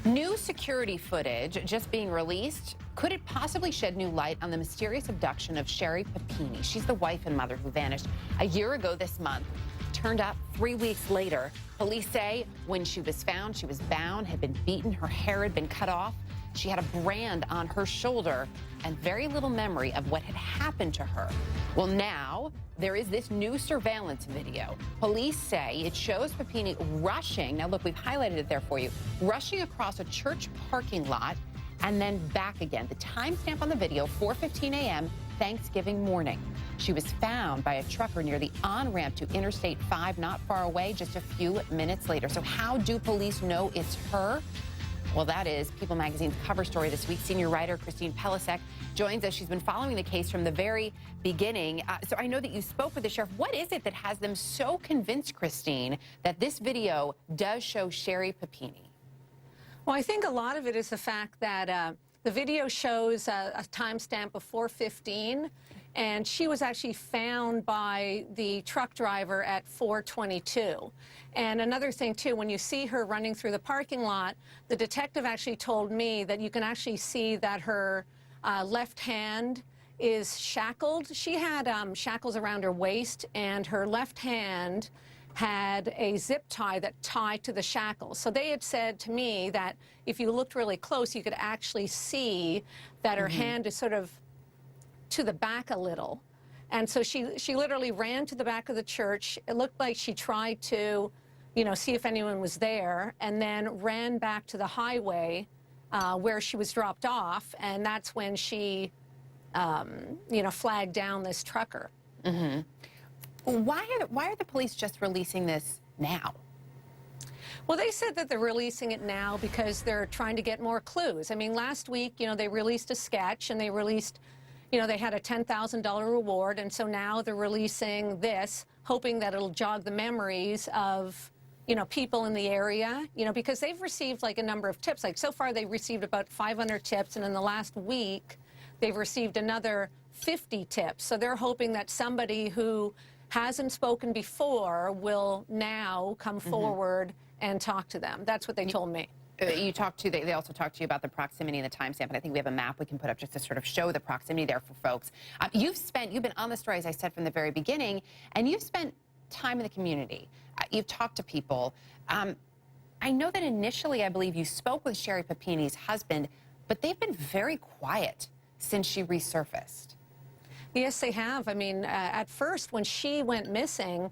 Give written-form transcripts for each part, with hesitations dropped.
New security footage just being released. Could it possibly shed new light on the mysterious abduction of Sherri Papini? She's the wife and mother who vanished a year ago this month. Turned up 3 weeks later. Police say when she was found, she was bound, had been beaten, her hair had been cut off. She had a brand on her shoulder and very little memory of what had happened to her. Well, now there is this new surveillance video. Police say it shows Papini rushing. Now, look, we've highlighted it there for you. Rushing across a church parking lot and then back again. The timestamp on the video, 4:15 a.m., Thanksgiving morning. She was found by a trucker near the on-ramp to Interstate 5, not far away, just a few minutes later. So how do police know it's her? Well, that is People Magazine's cover story this week. Senior writer Christine Pelisek joins us. She's been following the case from the very beginning. So I know that you spoke with the sheriff. What is it that has them so convinced, Christine, that this video does show Sherri Papini? Well, I think a lot of it is the fact that the video shows a timestamp of 4:15, and she was actually found by the truck driver at 4:22. And another thing, too, when you see her running through the parking lot, the detective actually told me that you can actually see that her left hand is shackled. She had shackles around her waist, and her left hand had a zip tie that tied to the shackles. So they had said to me that if you looked really close, you could actually see that her hand is sort of to the back a little. And so she literally ran to the back of the church. It looked like she tried to, see if anyone was there, and then ran back to the highway where she was dropped off. And that's when she, flagged down this trucker. Mm-hmm. Why are the police just releasing this now? Well, they said that they're releasing it now because they're trying to get more clues. I mean, last week, they released a sketch, and they released, they had a $10,000 reward, and so now they're releasing this, hoping that it'll jog the memories of, people in the area, because they've received like a number of tips. Like so far, they've received about 500 tips, and in the last week, they've received another 50 tips. So they're hoping that somebody who hasn't spoken before will now come forward and talk to them. That's what they told me. They also talked to you about the proximity and the timestamp, and I think we have a map we can put up just to sort of show the proximity there for folks. You've been on the story, as I said, from the very beginning, and you've spent time in the community. You've talked to people. I know that initially, I believe you spoke with Sherri Papini's husband, but they've been very quiet since she resurfaced. Yes, they have. I mean, at first, when she went missing,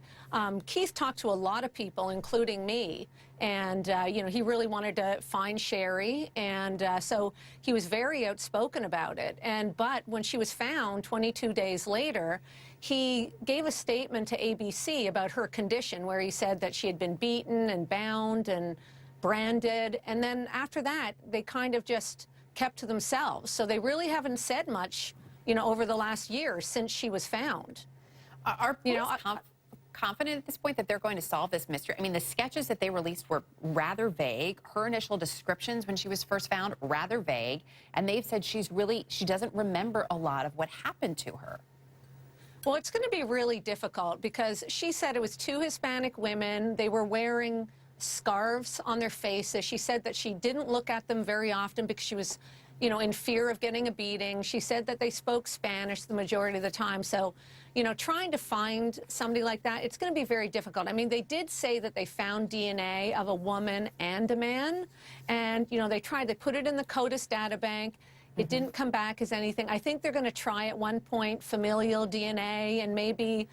Keith talked to a lot of people, including me. And, he really wanted to find Sherri. And so he was very outspoken about it. But when she was found 22 days later, he gave a statement to ABC about her condition, where he said that she had been beaten and bound and branded. And then after that, they kind of just kept to themselves. So they really haven't said much over the last year since she was found. Are police confident at this point that they're going to solve this mystery? I mean, the sketches that they released were rather vague. Her initial descriptions when she was first found, rather vague. And they've said she doesn't remember a lot of what happened to her. Well, it's going to be really difficult because she said it was 2 Hispanic women. They were wearing scarves on their faces. She said that she didn't look at them very often because she was in fear of getting a beating. She said that they spoke Spanish the majority of the time. So, trying to find somebody like that, it's going to be very difficult. I mean, they did say that they found DNA of a woman and a man. And, they put it in the CODIS databank. It didn't come back as anything. I think they're going to try at one point familial DNA and maybe,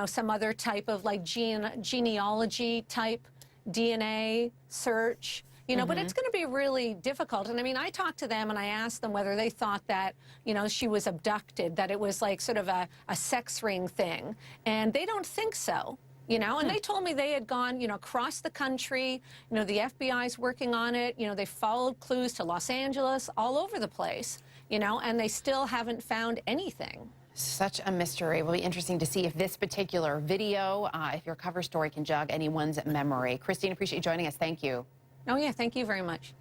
some other type of like genealogy type DNA search. But it's going to be really difficult. And I mean, I talked to them and I asked them whether they thought that, she was abducted, that it was like sort of a sex ring thing. And they don't think so, and they told me they had gone, across the country, the FBI's working on it. They followed clues to Los Angeles, all over the place, and they still haven't found anything. Such a mystery. It will be interesting to see if this particular video, if your cover story can jog anyone's memory. Christine, appreciate you joining us. Thank you. Oh, yeah, thank you very much.